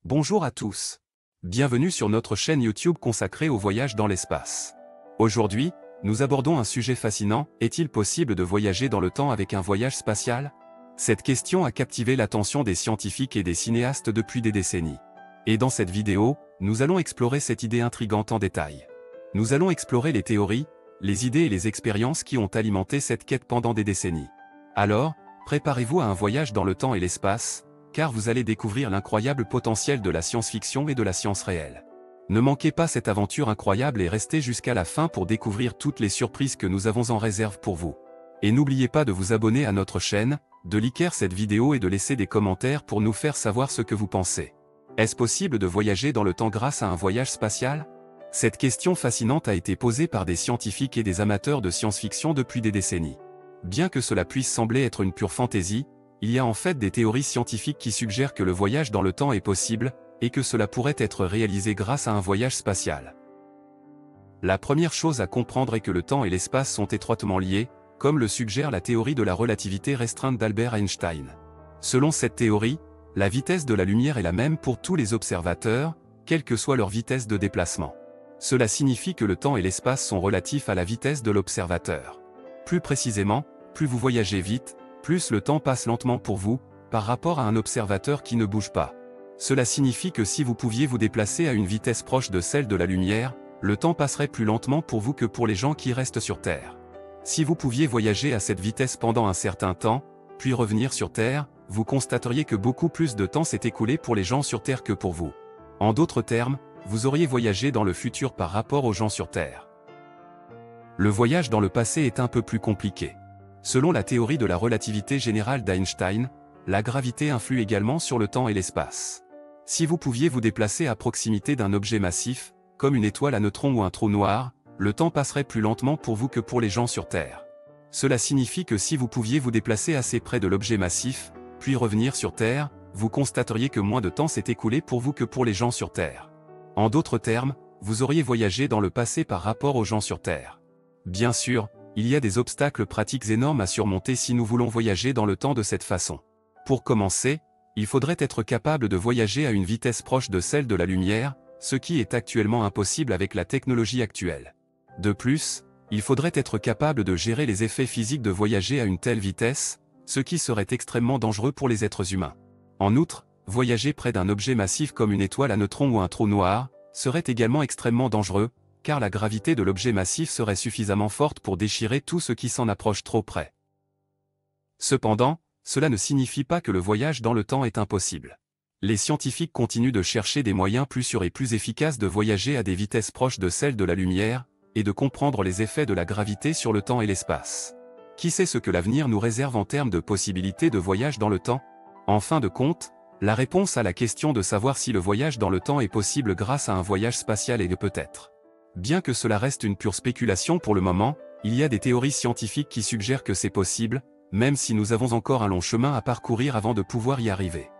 Bonjour à tous. Bienvenue sur notre chaîne YouTube consacrée au voyage dans l'espace. Aujourd'hui, nous abordons un sujet fascinant, est-il possible de voyager dans le temps avec un voyage spatial? Cette question a captivé l'attention des scientifiques et des cinéastes depuis des décennies. Et dans cette vidéo, nous allons explorer cette idée intrigante en détail. Nous allons explorer les théories, les idées et les expériences qui ont alimenté cette quête pendant des décennies. Alors, préparez-vous à un voyage dans le temps et l'espace, car vous allez découvrir l'incroyable potentiel de la science-fiction et de la science réelle. Ne manquez pas cette aventure incroyable et restez jusqu'à la fin pour découvrir toutes les surprises que nous avons en réserve pour vous. Et n'oubliez pas de vous abonner à notre chaîne, de liker cette vidéo et de laisser des commentaires pour nous faire savoir ce que vous pensez. Est-ce possible de voyager dans le temps grâce à un voyage spatial? Cette question fascinante a été posée par des scientifiques et des amateurs de science-fiction depuis des décennies. Bien que cela puisse sembler être une pure fantaisie, il y a en fait des théories scientifiques qui suggèrent que le voyage dans le temps est possible, et que cela pourrait être réalisé grâce à un voyage spatial. La première chose à comprendre est que le temps et l'espace sont étroitement liés, comme le suggère la théorie de la relativité restreinte d'Albert Einstein. Selon cette théorie, la vitesse de la lumière est la même pour tous les observateurs, quelle que soit leur vitesse de déplacement. Cela signifie que le temps et l'espace sont relatifs à la vitesse de l'observateur. Plus précisément, plus vous voyagez vite, plus le temps passe lentement pour vous, par rapport à un observateur qui ne bouge pas. Cela signifie que si vous pouviez vous déplacer à une vitesse proche de celle de la lumière, le temps passerait plus lentement pour vous que pour les gens qui restent sur Terre. Si vous pouviez voyager à cette vitesse pendant un certain temps, puis revenir sur Terre, vous constateriez que beaucoup plus de temps s'est écoulé pour les gens sur Terre que pour vous. En d'autres termes, vous auriez voyagé dans le futur par rapport aux gens sur Terre. Le voyage dans le passé est un peu plus compliqué. Selon la théorie de la relativité générale d'Einstein, la gravité influe également sur le temps et l'espace. Si vous pouviez vous déplacer à proximité d'un objet massif, comme une étoile à neutrons ou un trou noir, le temps passerait plus lentement pour vous que pour les gens sur Terre. Cela signifie que si vous pouviez vous déplacer assez près de l'objet massif, puis revenir sur Terre, vous constateriez que moins de temps s'est écoulé pour vous que pour les gens sur Terre. En d'autres termes, vous auriez voyagé dans le passé par rapport aux gens sur Terre. Bien sûr, il y a des obstacles pratiques énormes à surmonter si nous voulons voyager dans le temps de cette façon. Pour commencer, il faudrait être capable de voyager à une vitesse proche de celle de la lumière, ce qui est actuellement impossible avec la technologie actuelle. De plus, il faudrait être capable de gérer les effets physiques de voyager à une telle vitesse, ce qui serait extrêmement dangereux pour les êtres humains. En outre, voyager près d'un objet massif comme une étoile à neutrons ou un trou noir, serait également extrêmement dangereux, car la gravité de l'objet massif serait suffisamment forte pour déchirer tout ce qui s'en approche trop près. Cependant, cela ne signifie pas que le voyage dans le temps est impossible. Les scientifiques continuent de chercher des moyens plus sûrs et plus efficaces de voyager à des vitesses proches de celles de la lumière, et de comprendre les effets de la gravité sur le temps et l'espace. Qui sait ce que l'avenir nous réserve en termes de possibilités de voyage dans le temps? En fin de compte, la réponse à la question de savoir si le voyage dans le temps est possible grâce à un voyage spatial est de peut-être. Bien que cela reste une pure spéculation pour le moment, il y a des théories scientifiques qui suggèrent que c'est possible, même si nous avons encore un long chemin à parcourir avant de pouvoir y arriver.